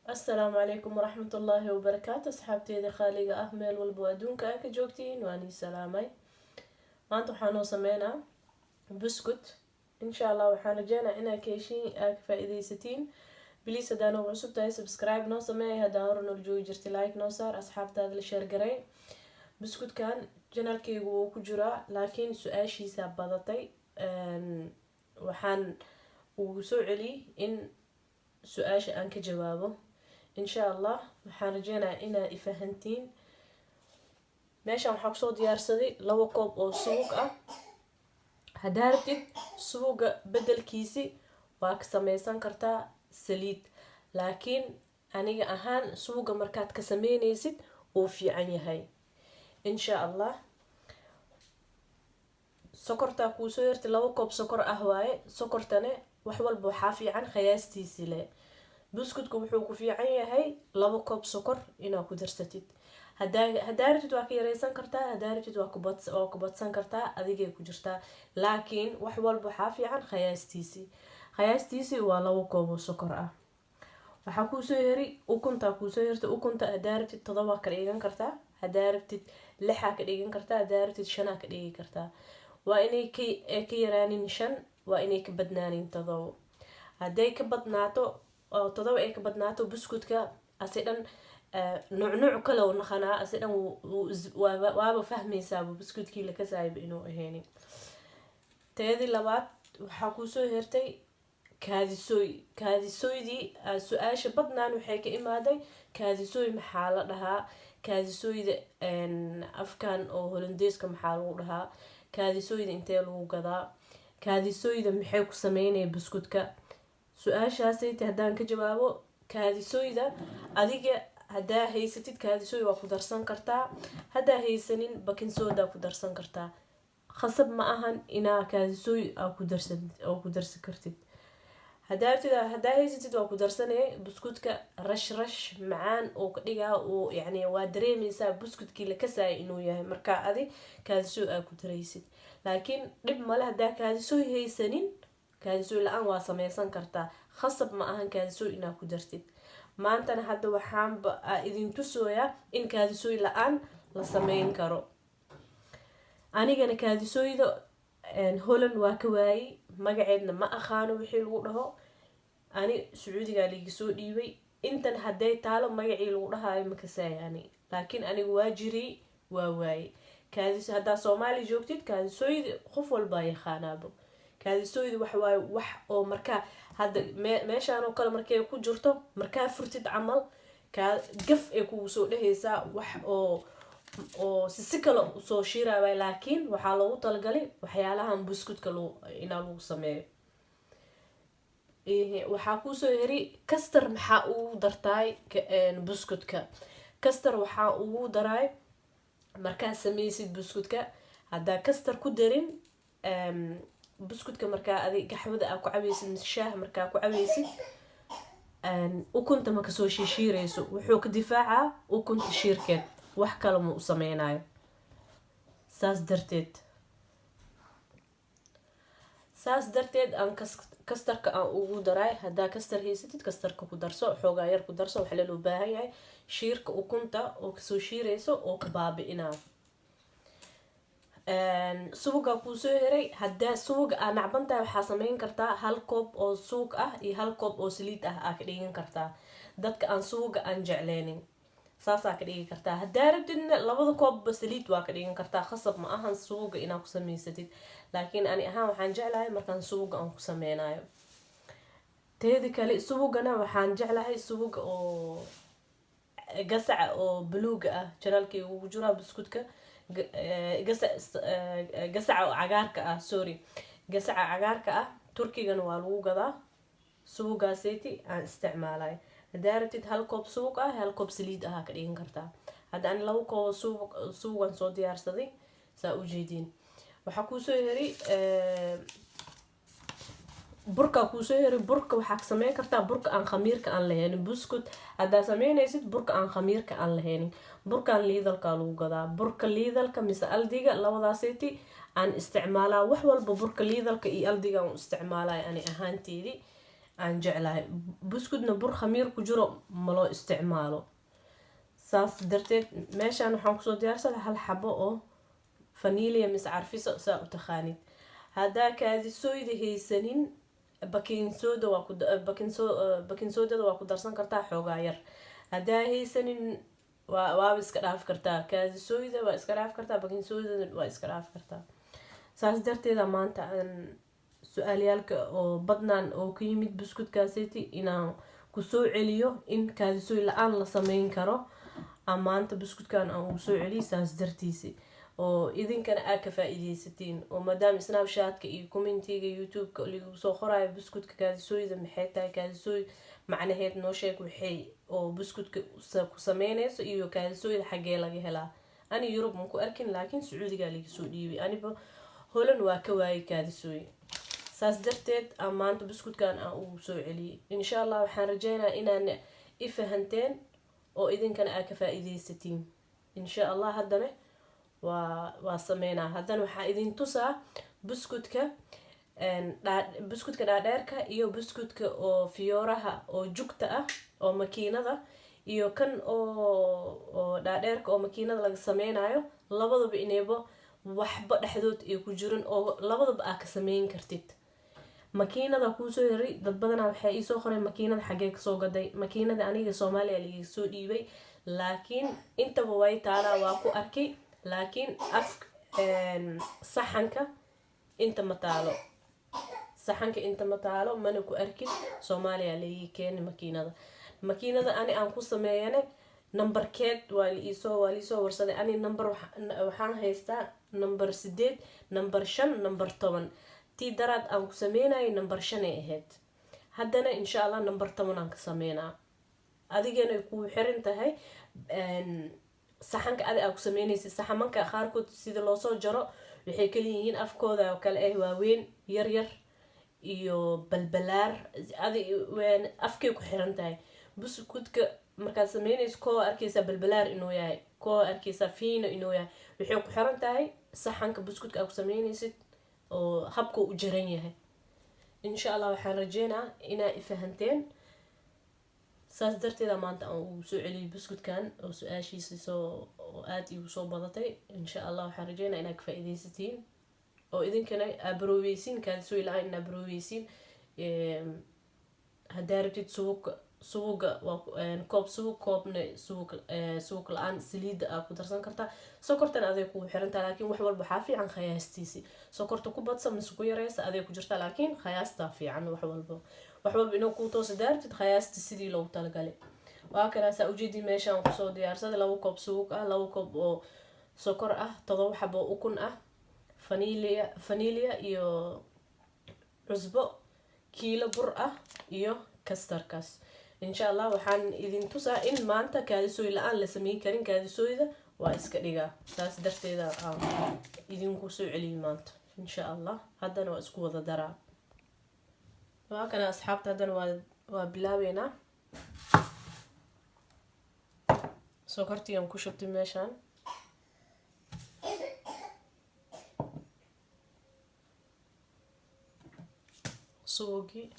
السلام عليكم ورحمة الله وبركاته. أصحابتي إذا خالقة أهمل والبوادون كأك جوكتين واني سلامي. ما أنتو حانو سمينا بسكوت إن شاء الله وحان جينا إنا كيشين آك فائدي ستين بليس دانو عصب تاي سبسكرايب نو سمي هداور نرجو جرتي لايك نو صار أصحاب تاد الشير قري بسكوت كان جنال كيغو كجرا لكن سؤاشي سابادتي وحان وسوعلي إن سؤاش أنك جوابه إن شاء الله waxaan rajeynaa inaa ifahantiin. meeshaan waxaa kusoo diyaarsaday 2 koob oo suug ah. haddaa rabtid suuga bedelkiisi waa ka samaysan kartaa saliid, laakiin aniga ahaan suuga markaad ka sameynaysid uu fiican yahay. insha allah sokortaa kuusoo yartay 2 koob sokor ah waaye. sokortane wax walba waxaa fiican khiyaastiisi leh. buskudku wuxuu ku fiican yahay 2 koob sokor inaad ku darsatid. haddaa rabtid waa ka yareysan kartaa, haddaa rabtid waa ku badsan kartaa, adigay ku jirtaa. laakiin wax walba waxaa fiican khiyaastiisi waa 2 koob oo sokor ah. waxaa kuusoo yari ukuntaa kuusoo yarta. ukunta haddaa rabtid 7 ka dhigan kartaa, haddaa rabtid 6 ka dhigan kartaa, haddaa rabtid 5 ka dhigi kartaa. waa inay ka yaraanin 5, waa inay ka badnaanin 7. hadday ka badnaato oo 7 ay ka badnaato buskudka asidhan nuuc kale oo naqanaa. asidhan waaba fahmaysaa buskudkii la kasaayay inuu ahayn. teedii labaad waxaa kuusoo hertay kaadisooydii. su-aasha badnaan waxay ka imaaday kaadisooy maxaa la dhahaa. kaadisooyda afkan oo holandeeska maxaa lagu dhahaa. kaadisooyda intee lagu gadaa. kaadisooyda maxay ku sameynaya buskudka. su-aashaasayta haddaan ka jawaabo, kaadisooyda adiga haddaa haysatid kaadisooy waa ku darsan kartaa, haddaa haysanin baking soda ku darsan kartaa. khasab ma ahan inaa kaadisooy ku darsan kartid. haddaa haysatid waa ku darsanaya. buskudka rash macaan oo ka dhigaa oo yani waa dareemaysaa buskudkii la kasaaya inuu yahay markaa adi kaadisooy aa ku daraysid. laakiin dhib male haddaa kaadisooy haysanin, kaadisooy la-aan waa samaysan kartaa. khasab ma ahan kaadisooy inaa ku dartid. maantana hadda waxaanba idin tusooyaa in kaadisooy la-aan la sameyn karo. anigana kaadisooyda holland waa ka waayey, magaceedna ma aqaano wixii lagu dhaho. ani sacuudigaa liiga soo dhiibay. intan hadday taalo magacii lagu dhahaayo ma kasaaya ani, laakiin anigu waa jiray waa waayey. haddaa soomaali joogtid kaadisooyda qof walbaa yaqaanaabo. kaadisooyda waxawaaye wax oo markaa hadda meeshaan oo kale markay ku jirto markaa furtid camal gaf ay kugu soo dhehaysaa wax oo si kale usoo shiiraabay. laakiin waxaa loogu talagalay waxyaalahan buskudka inaa lagu sameeyo. waxaa kuusoo yari kastar maxaa ugu dartaay buskudka. kastar waxaa ugu daraay markaa sameysid buskudka. haddaa kastar ku darin buskudka markaa adi gaxwada aa ku cabaysid shaah markaa ku cabaysid ukunta ma kasoo shiirayso. wuxuu ka difaacaa ukunta shiirkeed, wax kale ma u sameynayo. saas darteed aan kastarka aan ugu daraay. haddaa kastar haysatid kastarka ku darso, xoogaa yar ku darso. waxa loo baahan yahay shiirka ukunta oo kasoo shiirayso oo ka baabi'inaa. suuga kuusoo heray. haddaa suuga aa nacbantahay waxaa sameyn kartaa 1 koob oo suug ah iyo 1 koob oo saliid ah aa ka dhigan kartaa. dadka aan suuga aan jecleynin saasaa ka dhigi kartaa. haddaa rabtidna 2 koobba saliid waa ka dhigan kartaa. khasab ma ahan suuga inaa ku samaysatid, laakiin ani ahaan waxaan jeclahay markaan suuga aan ku sameynayo. teedi kale suugana waxaan jeclahay suuga oo gasaca oo buluuga ah. janaalkii ugu jiraa buskudka gasaca oo cagaarka ah. gasaca cagaarka ah turkigana waa lagu gadaa. suugaaseti aan isticmaalay. haddaa rabtid 1 koob suug ah 1 koob saliid ah ka dhigan kartaa. hadda ani 2 koob suugan soo diyaarsaday saa u jeediin. waxaa kuusoo yari burka kuusoo yari. burka waxaa ka sameyn kartaa burka aan khamiirka aan lahaynin. buskud haddaa sameynaysid burka aan khamiirka aan lahaynin. burkaan liidalka lagu gadaa. burka liidalka mise aldiga labadaaseti aan isticmaalaa. wax walba burka liidalka iyo aldiga aan isticmaalay ani ahaanteedii. aan jeclahay. Buskudna bur khamiir ku jiro ma loo isticmaalo. saas darteed meeshaan waxaan kusoo diyaarsaday hal xabo oo vanilya mis carfiso saa u taqaanid. haddaa kaadisooyda haysanin baking soodada waa ku darsan kartaa xoogaa yar. haddaa haysanin waaba iska dhaaf kartaa. kaadisooyda waa iska dhaaf kartaa, baking soodada waa iska dhaaf kartaa. saas darteeda maanta aan su-aalyaalka oo badnaan oo ka yimid buskudkaaseti inaan kusoo celiyo in kaadisooy la-aan la sameyn karo. maanta buskudkan aan ugu soo celiy saas dartiisi oo idinkana aad ka faa-ideysatiin. oo maadaama snapchatka iyo commentiga youtube-ka lagu soo qoraayo buskudka kaadisooyda maxay tahay, kaadisooy macnaheed noo sheeg waxay oo buskudka ku sameyneyso, iyo kaadisooyda xaggee laga helaa. ani yurub ma ku arkin laakiin sacuudiga laga soo dhiibay. aniba holan waa ka waayay kaadisooy. saas darteed maanta buskudkan aan ugu soo celiyay. insha allah waxaan rajeynayaa inaan i fahanteen oo idinkana aad ka faa-ideysatiin. insha allah haddana waa sameynaa. haddana waxaa idin tusaa buskudka buskudka dhaadheerka iyo buskudka oo fiyooraha oo jugta ah oo makiinada, iyo kan oo dhaadheerka oo makiinada laga sameynayo. labadaba inayba waxba dhexdood ay ku jirin oo labadaba aad ka sameyn kartid. makiinada kuusoo yaray dad badanaa waxay iisoo qoreen makiinada xaggee kasoo gaday. makiinada aniga soomaaliya laga soo dhiibay, laakiin intaba way taalaa, waa ku arkay. laakiin saxanka inta ma taalo. saxanka inta ma taalo, mana ku arkin. soomaaliya laga keenay makiinada ani aan ku sameeyane numberkeed waa liisoo warsaday. ani number waxaan haystaa number 8, number 5, number 10. tii daraad aan ku sameynayay number 5 ay ahayd. haddana insha allah number 10 aan ka sameynaa. adigana kuu xiran tahay saxanka adi aad ku sameynaysid. saxamanka qaarkood sida loo soo jaro waxay kala yihiin afkooda oo kale ah waaweyn, yar yar iyo balbalaar. afkay ku xiran tahay. buskudka markaad sameynaysid koo arkaysaa balbalaar inuu yahay, koo arkaysaa fiino inuu yahay. waxay ku xiran tahay saxanka buskudka aad ku sameynaysid oo habka u jaran yahay. insha allah waxaan rajeynaa inaa i fahanteen. saas darteeda maanta aan ugu soo celiyay buskudkan oo su-aashiisa oo aad igu soo badatay. insha allah waxaan rajeynaa inaad ka faa-ideysatiin oo idinkana abaroobeysiin kaadisooy la-aan inaa abaroobeysiin. haddaa rabtid suuga koob suug, koobna suug la-aan saliida aad ku darsan kartaa. sokortana aday kugu xirantaa, laakiin wax walba waxaa fiican khayaastiisi. sokorta ku badsa mise ku yareysa aday ku jirtaa, laakiin khayaastaa fiican. wax walba inuu kuu toosa daartid khayaasta sidii loogu talagalay. waa kanaasaa ujeedii meeshaan kusoo diyaarsaday 2 koob suug ah, 2 koob oo sokor ah, 7 xabo ukun ah, vanilya iyo cusbo, kiilo bur ah iyo kastarkaas. insha allah waxaan idin tusaa in maanta kaadisooy la-aan la sameyn karin. kaadisooyda waa iska dhigaa. saas darteeda idinku soo celiyay maanta insha allah. haddana waa isku wada daraa. waa kana asxaabta, haddana waa bilaabeynaa. sokortii aan ku shubtay meeshaan. suugii,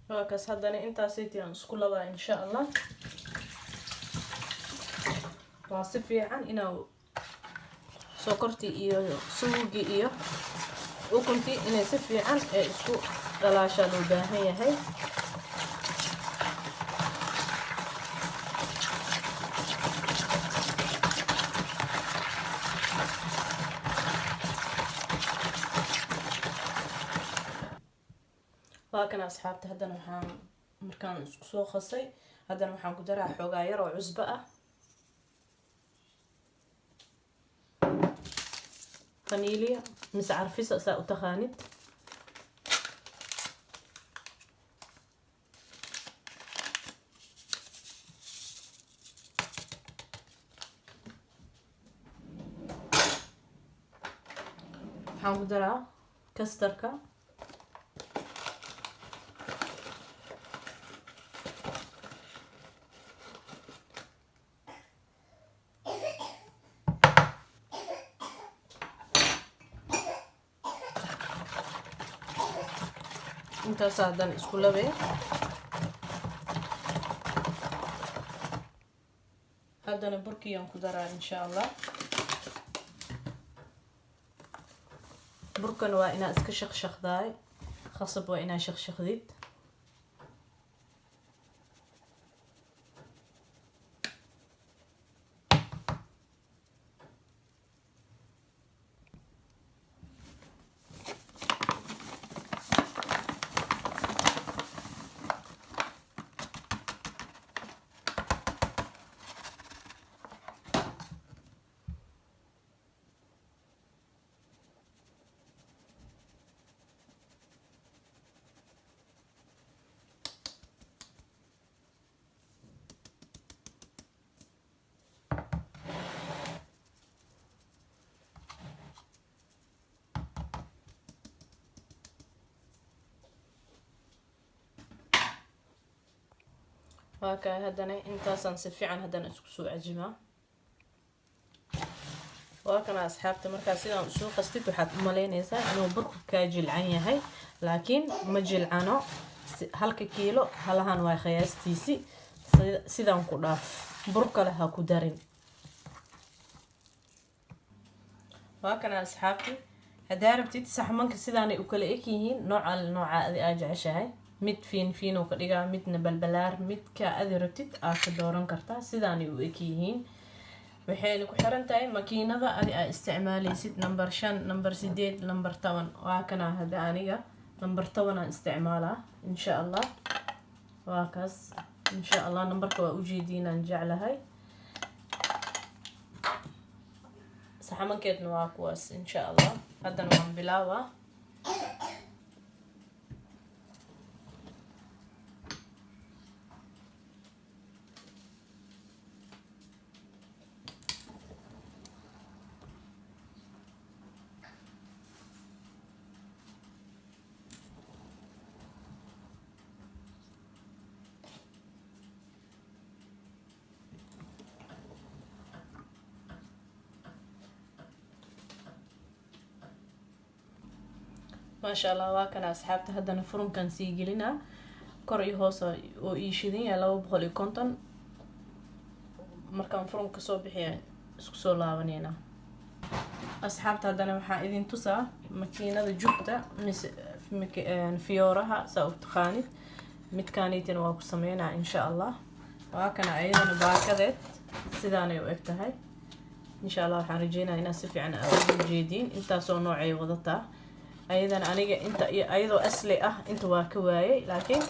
وكاس هذا intaasaytii aan isku labaa insha allah. waa si fiican inaa sokortii iyo suugii iyo ukuntii inay si fiican ee isku dhalaashaan loo baahan yahay. Laakiin asxaabta haddana waxaan markaan isku soo qasay haddana waxaan ku daraa xoogaa yar oo cusbo ah, vanilya mise carfisa saa u taqaanid. waxaan ku daraa kastarka, intaas haddana isku labee. haddana burkiyaan ku daraa insha Allah. burkan waa inaa iska shaqshaqdaay, khasab waa inaa shaqshaqdid. waakaay haddana intaasaan si fiican haddana isku soo cajimaa. waa kana asxaabta markaa sidaan usoo qastid waxaad u malaynaysaa inuu burku kaa jilcan yahay, laakiin ma jilcano. halka kiilo halahan waa qiyaastiisi, sidaan ku dhaaf, bur kale ha ku darin. waa kana asxaabti haddaa rabtid saxmanka sidaanay u kala eg yihiin, nooca adi aa jeceshahay. mid fiin oo ka dhigaa, midna balbalaar, midka adi rabtid aad ka dooran kartaa. sidaanay u eg yihiin. waxayna ku xiran tahay makiinada adi aa isticmaalaysid, number 5, number 8, number 10. waa kana hadda aniga number 10 aan isticmaalaa insha Allah. waa kaas insha Allah, numberka waa ujeediinaan jeclahay. saxamankeedna waa kuwaas insha Allah. haddana waan bilaabaa. ما شاء الله. waa kana asxaabta haddana furunkan sii gelinaa, kor iyo hoos oo ii shidan yahay 250. markaan furunka soo bixiya isku soo laabanayna. asxaabta haddana waxaan idin tusaa makiinada jugta mise fiyooraha saa u taqaanid. midkaaniitina waa ku sameynaa insha Allah. waa kana ayadana baakadeed sidaanay u eg tahay insha Allah. waxaan rajeynayaa inaad si fiican aad u jeediin. intaasoo noocay wadataa ayadana. aniga inta ayadoo asli ah inta waa ka waayay, laakiin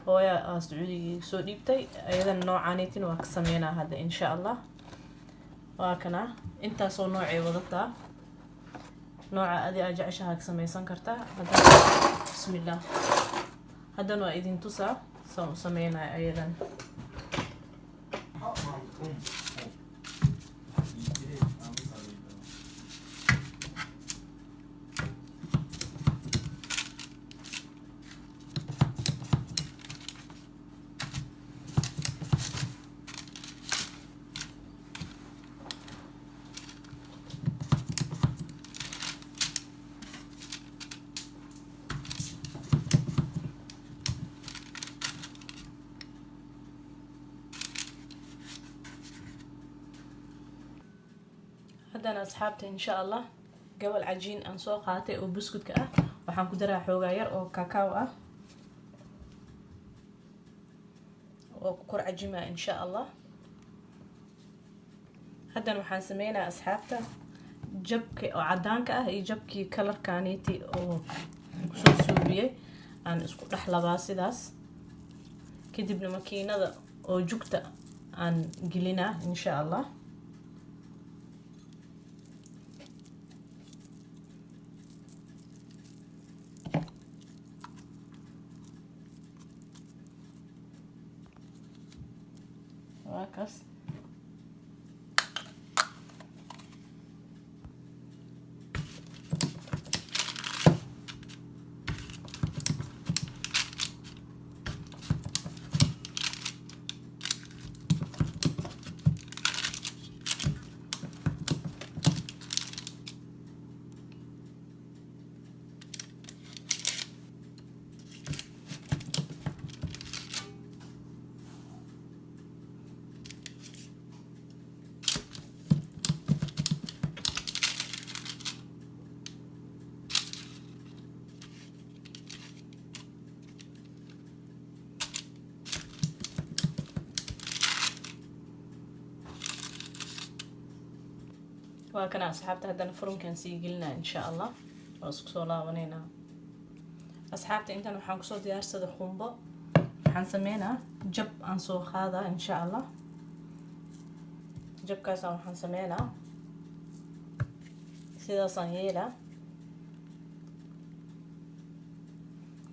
hooya Sacuudiga soo dhiibtay. ayadana noocaaniitina waa ka sameynaa hadda insha Allah. waa kana intaasoo noocay wadataa. nooca adi aa jeceshahay ka samaysan kartaa. haddana bismillah, haddana waa idin tusaa saan u sameynaya ayadan. haddana asxaabta insha allah gabal cajiin aan soo qaatay oo buskudka ah waxaan ku daraa xoogaa yar oo kakao ah oo ku kor cajima insha allah. haddana waxaan sameynaa asxaabta jabka oo cadaanka ah iyo jabkii kalarkaaniiti oo soo suubiyey aan isku dhex labaa sidaas, kadibna makiinada oo jugta aan gelinaa insha allah. waa kaas waa kana asxaabta. haddana furunkan sii gelinaa insha allah. waa isku soo laabaneynaa asxaabta. intan waxaan kusoo diyaarsaday qumbo. waxaan sameynaa jab aan soo qaadaa insha allah. jabkaasaan waxaan sameynaa sidaasaan yeelaa,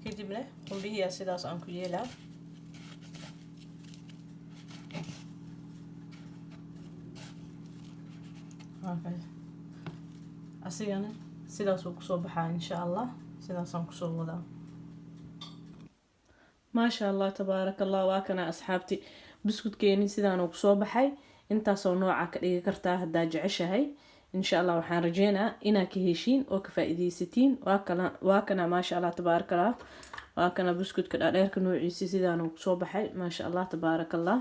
kadibna qumbihiyaa sidaas aan ku yeelaa. asigana sidaas uu kusoo baxaa insha allah. sidaasaan kusoo wadaa. maasha allah tabaaraka allah. waa kana asxaabti buskudkeeni sidaanuu kusoo baxay. intaasoo nooca ka dhigi kartaa haddaa jeceshahay insha allah. waxaan rajeynaa inaa ka heshiin oo ka faa-iideysatiin. waa kana maasha allah tabaaraka allah. waa kana buskudka dhaadheerka noociisi sidaanuu kusoo baxay maasha allah tabaaraka allah.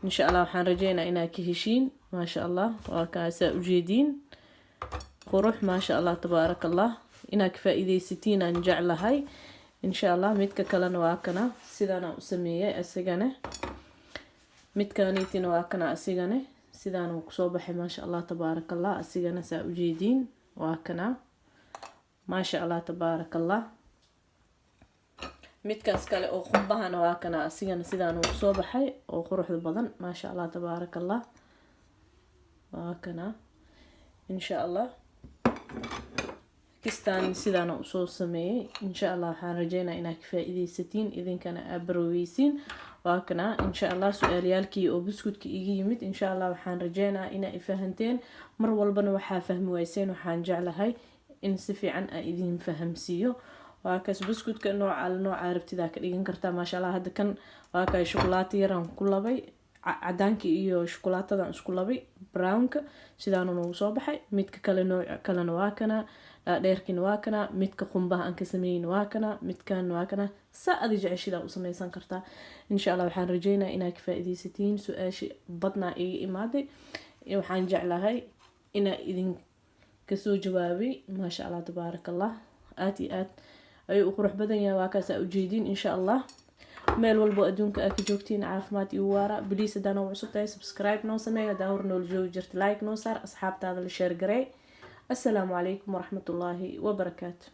insha allah waxaan rajeynaa inaa ka heshiin maasha allah. waa kaasaa ujeediin qurux maasha allah tabaaraka allah. inaa ka faa-iideysatiin aan jeclahay insha allah. midka kalena waa kana sidaanaa u sameeyay asigane. midkaaniitina waa kana asigane sidaanuu kusoo baxay maasha allah tabaaraka allah. asigana saa ujeediin waa kana maasha allah tabaaraka allah. midkaas kale oo qumbahana waa kana asigana sidaanuu kusoo baxay oo quruxda badan maasha allah tabaaraka allah. waa kana insha allah. kistaan sidaana usoo sameeyay insha allah. waxaan rajeynaa inaa ka faa-iideysatiin idinkana aa baroweysiin. waa kana insha allah su-aalyaalkii oo buskudka iga yimid insha allah. waxaan rajeynaa inaa ifahanteen. mar walbana waxaa fahmi wayseen waxaan jeclahay in si fiican aa idin fahamsiiyo. waa kaas buskudka nooca rabtidaa ka dhigan kartaa maasha allah. hadda kan waa kaay shukulaato yaraan ku labay, cadaanka iyo shukulaatadan isku labay brownka sidaanu nagu soo baxay. midka kale nooca kalena waa kana dhaadheerkina waa kana. midka qumbaha aan ka sameeyin waa kana. midkan waa kana. saa adi jeceshidaa u sameysan kartaa insha allah. waxaan rajeynaa inaa ka faa-iideysatiin. su-aashi badnaa iga imaaday waxaan jeclahay inaa idin kasoo jawaabay maasha allah tabaaraka allah. aad iyo aad ayuu u qurux badan yahay. waa kaasaa ujeediin insha allah. meel walbo adduunka aad ka joogtiin caafimaad iyo waara. biliis haddaan ugu cusub tahay subscribe noo sameey. hadaa hor nool joogi jirta like noo saar. asxaabtaada la sheer garey. assalaamu calaykum waraxmatullaahi wabarakaatu.